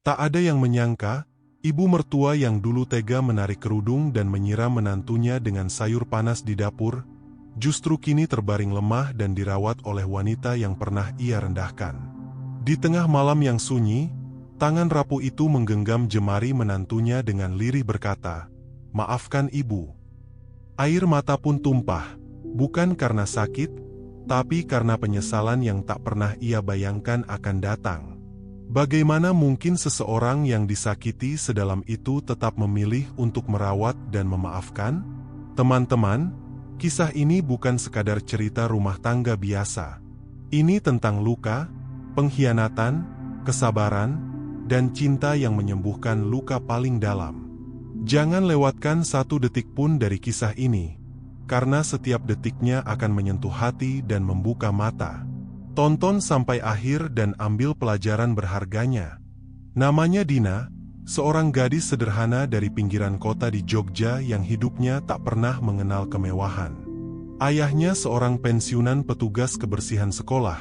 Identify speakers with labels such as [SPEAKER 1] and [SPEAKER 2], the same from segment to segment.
[SPEAKER 1] Tak ada yang menyangka, ibu mertua yang dulu tega menarik kerudung dan menyiram menantunya dengan sayur panas di dapur, justru kini terbaring lemah dan dirawat oleh wanita yang pernah ia rendahkan. Di tengah malam yang sunyi, tangan rapuh itu menggenggam jemari menantunya dengan lirih berkata, "Maafkan ibu." Air mata pun tumpah, bukan karena sakit, tapi karena penyesalan yang tak pernah ia bayangkan akan datang. Bagaimana mungkin seseorang yang disakiti sedalam itu tetap memilih untuk merawat dan memaafkan? Teman-teman, kisah ini bukan sekadar cerita rumah tangga biasa. Ini tentang luka, pengkhianatan, kesabaran, dan cinta yang menyembuhkan luka paling dalam. Jangan lewatkan satu detik pun dari kisah ini, karena setiap detiknya akan menyentuh hati dan membuka mata. Tonton sampai akhir dan ambil pelajaran berharganya. Namanya Dina, seorang gadis sederhana dari pinggiran kota di Jogja yang hidupnya tak pernah mengenal kemewahan. Ayahnya seorang pensiunan petugas kebersihan sekolah,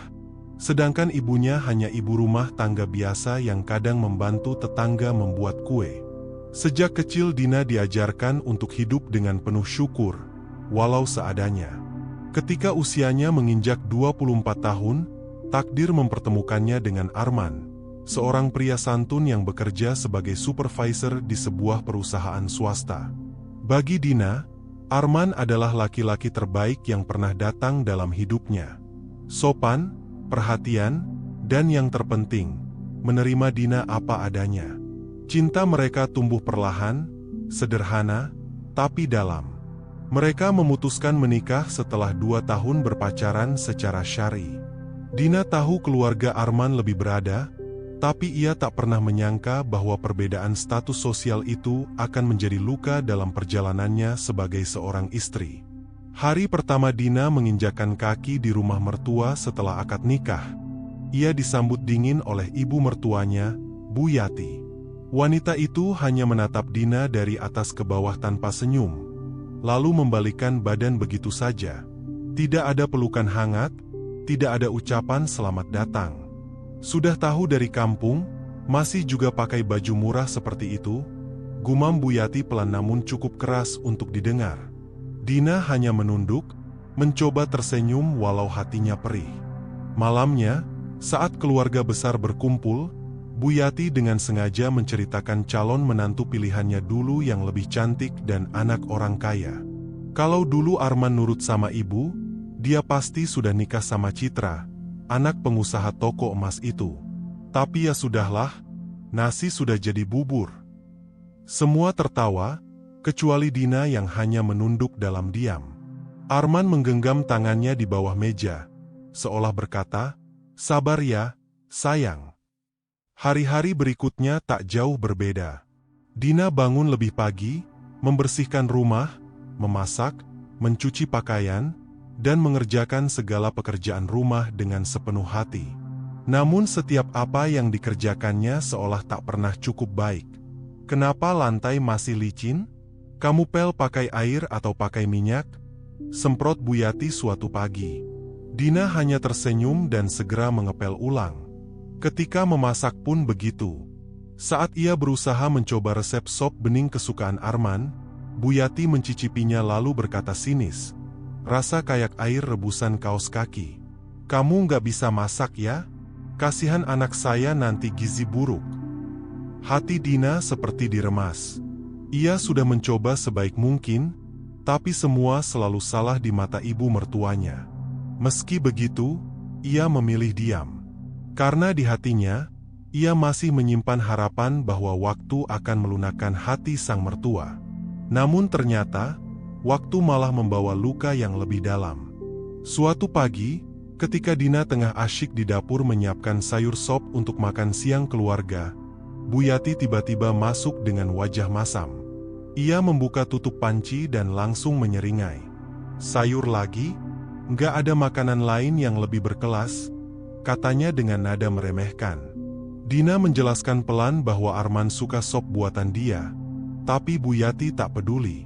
[SPEAKER 1] sedangkan ibunya hanya ibu rumah tangga biasa yang kadang membantu tetangga membuat kue. Sejak kecil Dina diajarkan untuk hidup dengan penuh syukur, walau seadanya. Ketika usianya menginjak 24 tahun, takdir mempertemukannya dengan Arman, seorang pria santun yang bekerja sebagai supervisor di sebuah perusahaan swasta. Bagi Dina, Arman adalah laki-laki terbaik yang pernah datang dalam hidupnya. Sopan, perhatian, dan yang terpenting, menerima Dina apa adanya. Cinta mereka tumbuh perlahan, sederhana, tapi dalam. Mereka memutuskan menikah setelah 2 tahun berpacaran secara syar'i. Dina tahu keluarga Arman lebih berada, tapi ia tak pernah menyangka bahwa perbedaan status sosial itu akan menjadi luka dalam perjalanannya sebagai seorang istri. Hari pertama Dina menginjakkan kaki di rumah mertua setelah akad nikah, ia disambut dingin oleh ibu mertuanya, Bu Yati. Wanita itu hanya menatap Dina dari atas ke bawah tanpa senyum, lalu membalikkan badan begitu saja. Tidak ada pelukan hangat, tidak ada ucapan selamat datang. Sudah tahu dari kampung, masih juga pakai baju murah seperti itu? Gumam Bu Yati pelan namun cukup keras untuk didengar. Dina hanya menunduk, mencoba tersenyum walau hatinya perih. Malamnya, saat keluarga besar berkumpul, Bu Yati dengan sengaja menceritakan calon menantu pilihannya dulu yang lebih cantik dan anak orang kaya. Kalau dulu Arman nurut sama ibu, dia pasti sudah nikah sama Citra, anak pengusaha toko emas itu. Tapi ya sudahlah, nasi sudah jadi bubur. Semua tertawa, kecuali Dina yang hanya menunduk dalam diam. Arman menggenggam tangannya di bawah meja, seolah berkata, "Sabar ya, sayang." Hari-hari berikutnya tak jauh berbeda. Dina bangun lebih pagi, membersihkan rumah, memasak, mencuci pakaian, dan mengerjakan segala pekerjaan rumah dengan sepenuh hati. Namun setiap apa yang dikerjakannya seolah tak pernah cukup baik. "Kenapa lantai masih licin? Kamu pel pakai air atau pakai minyak?" semprot Bu Yati suatu pagi. Dina hanya tersenyum dan segera mengepel ulang. Ketika memasak pun begitu. Saat ia berusaha mencoba resep sop bening kesukaan Arman, Bu Yati mencicipinya lalu berkata sinis, "Rasa kayak air rebusan kaos kaki. Kamu nggak bisa masak ya? Kasihan anak saya nanti gizi buruk." Hati Dina seperti diremas. Ia sudah mencoba sebaik mungkin, tapi semua selalu salah di mata ibu mertuanya. Meski begitu, ia memilih diam. Karena di hatinya, ia masih menyimpan harapan bahwa waktu akan melunakkan hati sang mertua. Namun ternyata, waktu malah membawa luka yang lebih dalam. Suatu pagi, ketika Dina tengah asyik di dapur menyiapkan sayur sop untuk makan siang keluarga, Bu Yati tiba-tiba masuk dengan wajah masam. Ia membuka tutup panci dan langsung menyeringai. "Sayur lagi? Nggak ada makanan lain yang lebih berkelas?" katanya dengan nada meremehkan. Dina menjelaskan pelan bahwa Arman suka sop buatan dia, tapi Bu Yati tak peduli.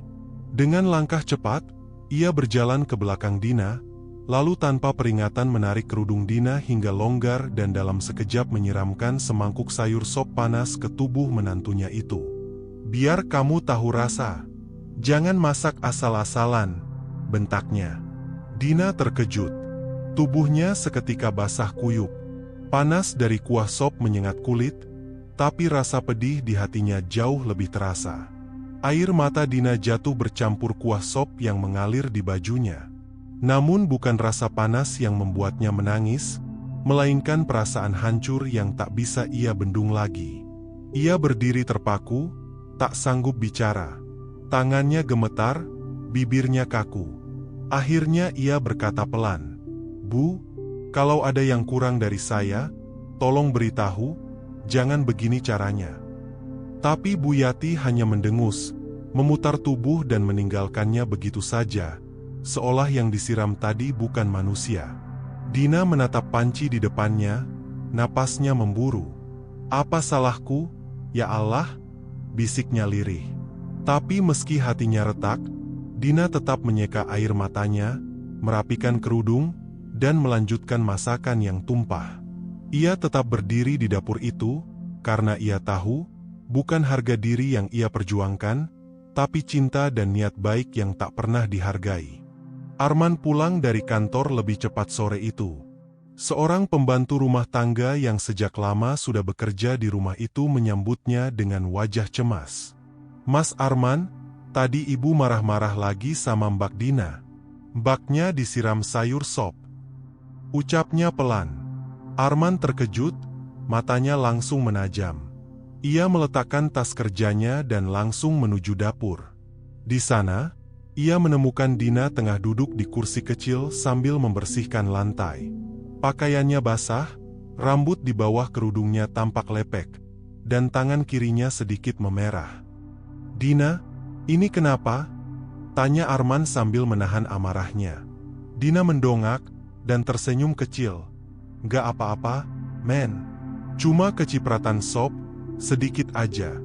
[SPEAKER 1] Dengan langkah cepat, ia berjalan ke belakang Dina, lalu tanpa peringatan menarik kerudung Dina hingga longgar dan dalam sekejap menyiramkan semangkuk sayur sop panas ke tubuh menantunya itu. "Biar kamu tahu rasa. Jangan masak asal-asalan," bentaknya. Dina terkejut. Tubuhnya seketika basah kuyup. Panas dari kuah sop menyengat kulit, tapi rasa pedih di hatinya jauh lebih terasa. Air mata Dina jatuh bercampur kuah sop yang mengalir di bajunya. Namun bukan rasa panas yang membuatnya menangis, melainkan perasaan hancur yang tak bisa ia bendung lagi. Ia berdiri terpaku, tak sanggup bicara. Tangannya gemetar, bibirnya kaku. Akhirnya ia berkata pelan, "Bu, kalau ada yang kurang dari saya, tolong beritahu, jangan begini caranya." Tapi Bu Yati hanya mendengus, memutar tubuh dan meninggalkannya begitu saja, seolah yang disiram tadi bukan manusia. Dina menatap panci di depannya, napasnya memburu. "Apa salahku, ya Allah?" bisiknya lirih. Tapi meski hatinya retak, Dina tetap menyeka air matanya, merapikan kerudung, dan melanjutkan masakan yang tumpah. Ia tetap berdiri di dapur itu, karena ia tahu, bukan harga diri yang ia perjuangkan, tapi cinta dan niat baik yang tak pernah dihargai. Arman pulang dari kantor lebih cepat sore itu. Seorang pembantu rumah tangga yang sejak lama sudah bekerja di rumah itu menyambutnya dengan wajah cemas. "Mas Arman, tadi ibu marah-marah lagi sama Mbak Dina. Mbaknya disiram sayur sop," ucapnya pelan. Arman terkejut, matanya langsung menajam. Ia meletakkan tas kerjanya dan langsung menuju dapur. Di sana, ia menemukan Dina tengah duduk di kursi kecil sambil membersihkan lantai. Pakaiannya basah, rambut di bawah kerudungnya tampak lepek, dan tangan kirinya sedikit memerah. "Dina, ini kenapa?" tanya Arman sambil menahan amarahnya. Dina mendongak dan tersenyum kecil. "Gak apa-apa, men. Cuma kecipratan sop, sedikit aja."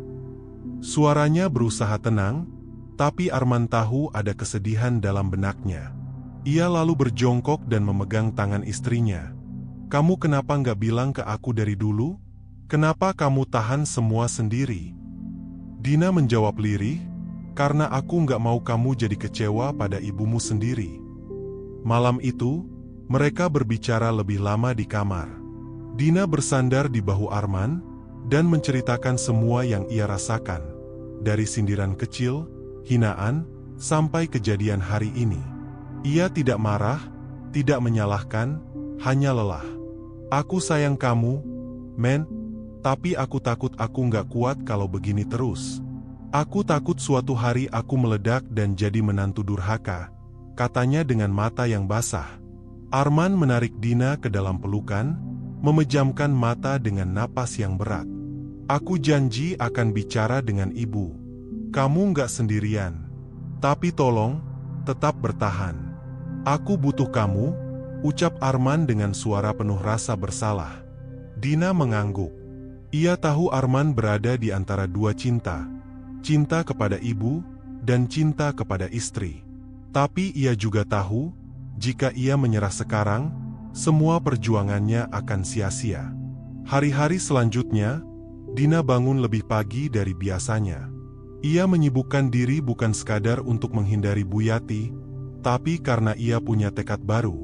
[SPEAKER 1] Suaranya berusaha tenang, tapi Arman tahu ada kesedihan dalam benaknya. Ia lalu berjongkok dan memegang tangan istrinya. "Kamu kenapa nggak bilang ke aku dari dulu? Kenapa kamu tahan semua sendiri?" Dina menjawab lirih, "Karena aku nggak mau kamu jadi kecewa pada ibumu sendiri." Malam itu, mereka berbicara lebih lama di kamar. Dina bersandar di bahu Arman, dan menceritakan semua yang ia rasakan. Dari sindiran kecil, hinaan, sampai kejadian hari ini. Ia tidak marah, tidak menyalahkan, hanya lelah. "Aku sayang kamu, men, tapi aku takut aku nggak kuat kalau begini terus. Aku takut suatu hari aku meledak dan jadi menantu durhaka," katanya dengan mata yang basah. Arman menarik Dina ke dalam pelukan, memejamkan mata dengan napas yang berat. "Aku janji akan bicara dengan ibu. Kamu nggak sendirian. Tapi tolong, tetap bertahan. Aku butuh kamu," ucap Arman dengan suara penuh rasa bersalah. Dina mengangguk. Ia tahu Arman berada di antara dua cinta. Cinta kepada ibu, dan cinta kepada istri. Tapi ia juga tahu, jika ia menyerah sekarang, semua perjuangannya akan sia-sia. Hari-hari selanjutnya, Dina bangun lebih pagi dari biasanya. Ia menyibukkan diri bukan sekadar untuk menghindari Bu Yati, tapi karena ia punya tekad baru,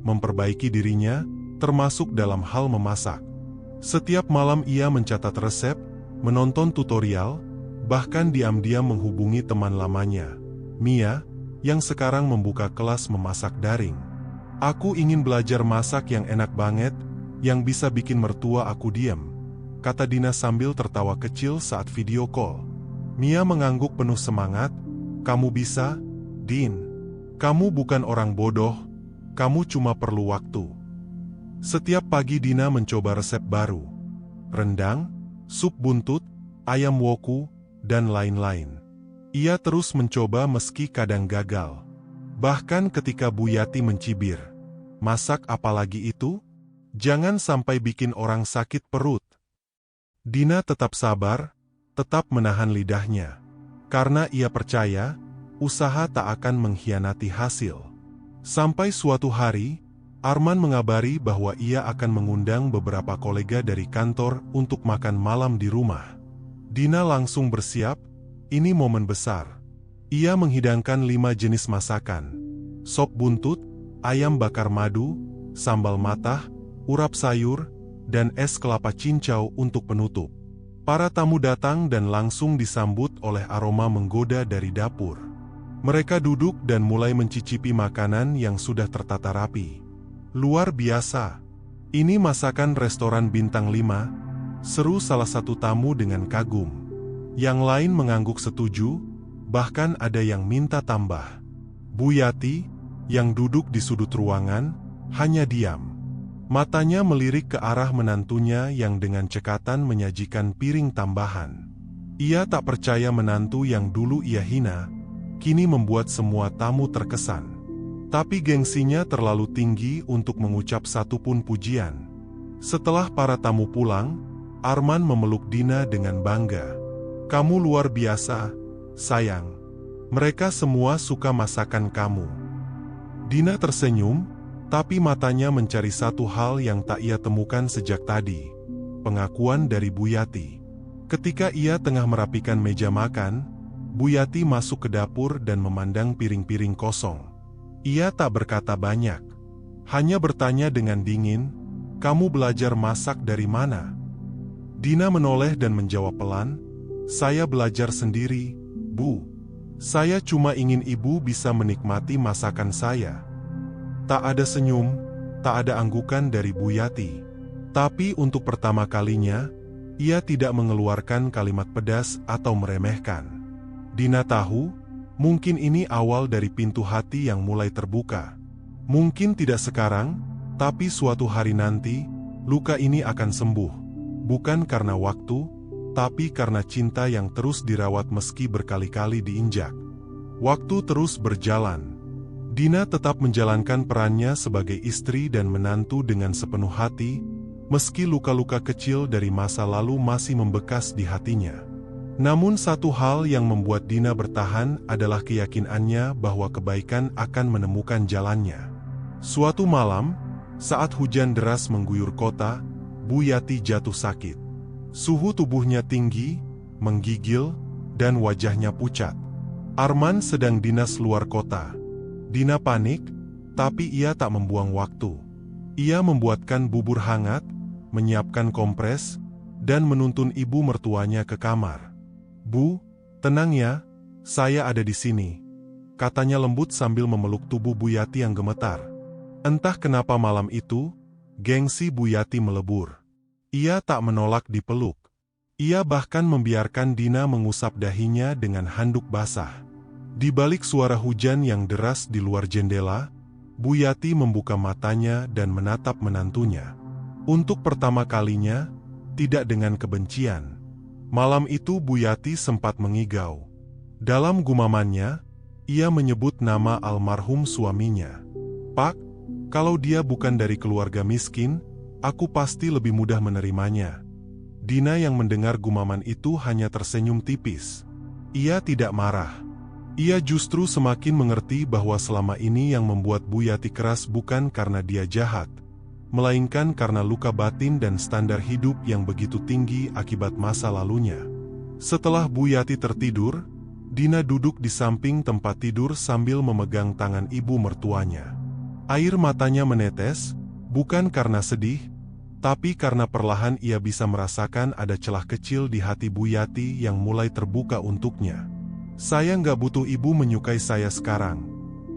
[SPEAKER 1] memperbaiki dirinya, termasuk dalam hal memasak. Setiap malam ia mencatat resep, menonton tutorial, bahkan diam-diam menghubungi teman lamanya, Mia, yang sekarang membuka kelas memasak daring. "Aku ingin belajar masak yang enak banget, yang bisa bikin mertua aku diam," kata Dina sambil tertawa kecil saat video call. Mia mengangguk penuh semangat, "Kamu bisa, Din. Kamu bukan orang bodoh, kamu cuma perlu waktu." Setiap pagi Dina mencoba resep baru. Rendang, sup buntut, ayam woku, dan lain-lain. Ia terus mencoba meski kadang gagal. Bahkan ketika Bu Yati mencibir, "Masak apalagi itu? Jangan sampai bikin orang sakit perut." Dina tetap sabar, tetap menahan lidahnya. Karena ia percaya, usaha tak akan mengkhianati hasil. Sampai suatu hari, Arman mengabari bahwa ia akan mengundang beberapa kolega dari kantor untuk makan malam di rumah. Dina langsung bersiap, ini momen besar. Ia menghidangkan 5 jenis masakan. Sop buntut, ayam bakar madu, sambal matah, urap sayur, dan es kelapa cincau untuk penutup. Para tamu datang dan langsung disambut oleh aroma menggoda dari dapur. Mereka duduk dan mulai mencicipi makanan yang sudah tertata rapi. Luar biasa. Ini masakan restoran bintang 5, seru salah satu tamu dengan kagum. Yang lain mengangguk setuju, bahkan ada yang minta tambah. Bu Yati, yang duduk di sudut ruangan, hanya diam. Matanya melirik ke arah menantunya yang dengan cekatan menyajikan piring tambahan. Ia tak percaya menantu yang dulu ia hina, kini membuat semua tamu terkesan. Tapi gengsinya terlalu tinggi untuk mengucap satupun pujian. Setelah para tamu pulang, Arman memeluk Dina dengan bangga. Kamu luar biasa, sayang. Mereka semua suka masakan kamu. Dina tersenyum, tapi matanya mencari satu hal yang tak ia temukan sejak tadi. Pengakuan dari Bu Yati. Ketika ia tengah merapikan meja makan, Bu Yati masuk ke dapur dan memandang piring-piring kosong. Ia tak berkata banyak, hanya bertanya dengan dingin, "Kamu belajar masak dari mana?" Dina menoleh dan menjawab pelan, "Saya belajar sendiri, Bu. Saya cuma ingin ibu bisa menikmati masakan saya." Tak ada senyum, tak ada anggukan dari Bu Yati. Tapi untuk pertama kalinya, ia tidak mengeluarkan kalimat pedas atau meremehkan. Dina tahu, mungkin ini awal dari pintu hati yang mulai terbuka. Mungkin tidak sekarang, tapi suatu hari nanti, luka ini akan sembuh. Bukan karena waktu, tapi karena cinta yang terus dirawat meski berkali-kali diinjak. Waktu terus berjalan. Dina tetap menjalankan perannya sebagai istri dan menantu dengan sepenuh hati, meski luka-luka kecil dari masa lalu masih membekas di hatinya. Namun satu hal yang membuat Dina bertahan adalah keyakinannya bahwa kebaikan akan menemukan jalannya. Suatu malam, saat hujan deras mengguyur kota, Bu Yati jatuh sakit. Suhu tubuhnya tinggi, menggigil, dan wajahnya pucat. Arman sedang dinas luar kota. Dina panik, tapi ia tak membuang waktu. Ia membuatkan bubur hangat, menyiapkan kompres, dan menuntun ibu mertuanya ke kamar. "Bu, tenang ya, saya ada di sini," katanya lembut sambil memeluk tubuh Bu Yati yang gemetar. Entah kenapa malam itu, gengsi Bu Yati melebur. Ia tak menolak dipeluk. Ia bahkan membiarkan Dina mengusap dahinya dengan handuk basah. Di balik suara hujan yang deras di luar jendela, Bu Yati membuka matanya dan menatap menantunya. Untuk pertama kalinya, tidak dengan kebencian. Malam itu Bu Yati sempat mengigau. Dalam gumamannya, ia menyebut nama almarhum suaminya. "Pak, kalau dia bukan dari keluarga miskin, aku pasti lebih mudah menerimanya." Dina yang mendengar gumaman itu hanya tersenyum tipis. Ia tidak marah. Ia justru semakin mengerti bahwa selama ini yang membuat Bu Yati keras bukan karena dia jahat, melainkan karena luka batin dan standar hidup yang begitu tinggi akibat masa lalunya. Setelah Bu Yati tertidur, Dina duduk di samping tempat tidur sambil memegang tangan ibu mertuanya. Air matanya menetes, bukan karena sedih, tapi karena perlahan ia bisa merasakan ada celah kecil di hati Bu Yati yang mulai terbuka untuknya. "Saya nggak butuh ibu menyukai saya sekarang,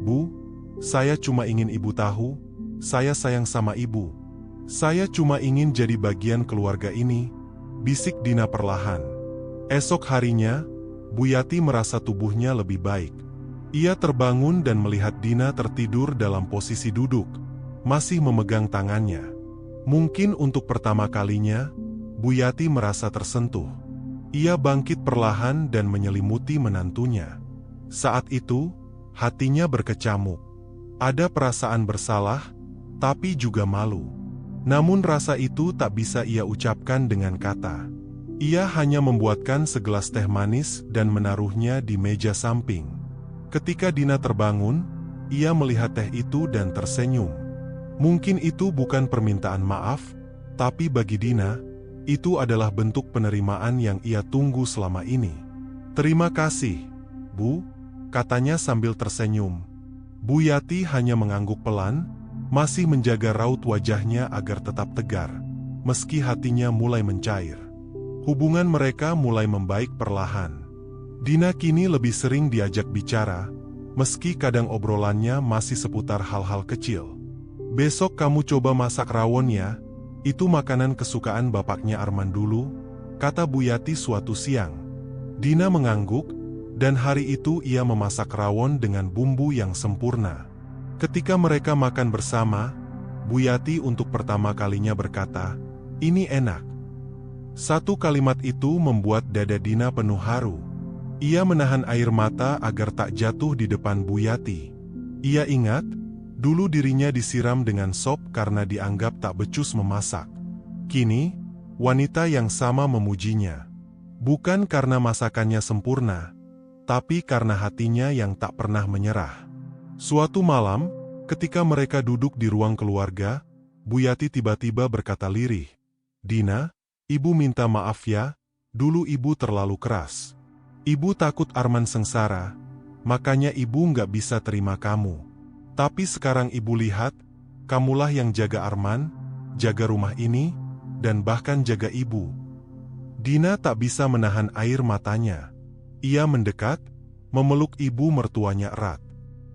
[SPEAKER 1] Bu. Saya cuma ingin ibu tahu, saya sayang sama ibu. Saya cuma ingin jadi bagian keluarga ini," bisik Dina perlahan. Esok harinya, Bu Yati merasa tubuhnya lebih baik. Ia terbangun dan melihat Dina tertidur dalam posisi duduk, masih memegang tangannya. Mungkin untuk pertama kalinya, Bu Yati merasa tersentuh. Ia bangkit perlahan dan menyelimuti menantunya. Saat itu, hatinya berkecamuk. Ada perasaan bersalah, tapi juga malu. Namun rasa itu tak bisa ia ucapkan dengan kata. Ia hanya membuatkan segelas teh manis dan menaruhnya di meja samping. Ketika Dina terbangun, ia melihat teh itu dan tersenyum. Mungkin itu bukan permintaan maaf, tapi bagi Dina, itu adalah bentuk penerimaan yang ia tunggu selama ini. "Terima kasih, Bu," katanya sambil tersenyum. Bu Yati hanya mengangguk pelan, masih menjaga raut wajahnya agar tetap tegar, meski hatinya mulai mencair. Hubungan mereka mulai membaik perlahan. Dina kini lebih sering diajak bicara, meski kadang obrolannya masih seputar hal-hal kecil. "Besok kamu coba masak rawon ya, itu makanan kesukaan bapaknya Arman dulu," kata Bu Yati suatu siang. Dina mengangguk, dan hari itu ia memasak rawon dengan bumbu yang sempurna. Ketika mereka makan bersama, Bu Yati untuk pertama kalinya berkata, "Ini enak." Satu kalimat itu membuat dada Dina penuh haru. Ia menahan air mata agar tak jatuh di depan Bu Yati. Ia ingat, dulu dirinya disiram dengan sop karena dianggap tak becus memasak. Kini, wanita yang sama memujinya. Bukan karena masakannya sempurna, tapi karena hatinya yang tak pernah menyerah. Suatu malam, ketika mereka duduk di ruang keluarga, Bu Yati tiba-tiba berkata lirih, "Dina, Ibu minta maaf ya, dulu Ibu terlalu keras. Ibu takut Arman sengsara, makanya Ibu nggak bisa terima kamu. Tapi sekarang Ibu lihat, kamulah yang jaga Arman, jaga rumah ini, dan bahkan jaga Ibu." Dina tak bisa menahan air matanya. Ia mendekat, memeluk ibu mertuanya erat.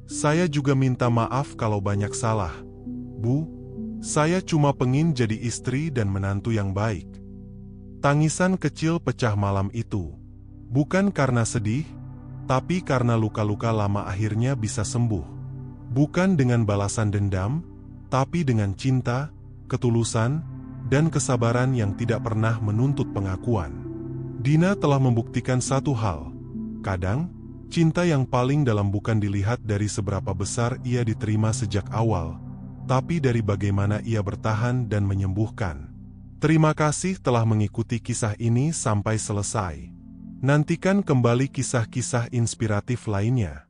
[SPEAKER 1] "Saya juga minta maaf kalau banyak salah, Bu. Saya cuma pengin jadi istri dan menantu yang baik." Tangisan kecil pecah malam itu. Bukan karena sedih, tapi karena luka-luka lama akhirnya bisa sembuh. Bukan dengan balasan dendam, tapi dengan cinta, ketulusan, dan kesabaran yang tidak pernah menuntut pengakuan. Dina telah membuktikan satu hal. Kadang, cinta yang paling dalam bukan dilihat dari seberapa besar ia diterima sejak awal, tapi dari bagaimana ia bertahan dan menyembuhkan. Terima kasih telah mengikuti kisah ini sampai selesai. Nantikan kembali kisah-kisah inspiratif lainnya.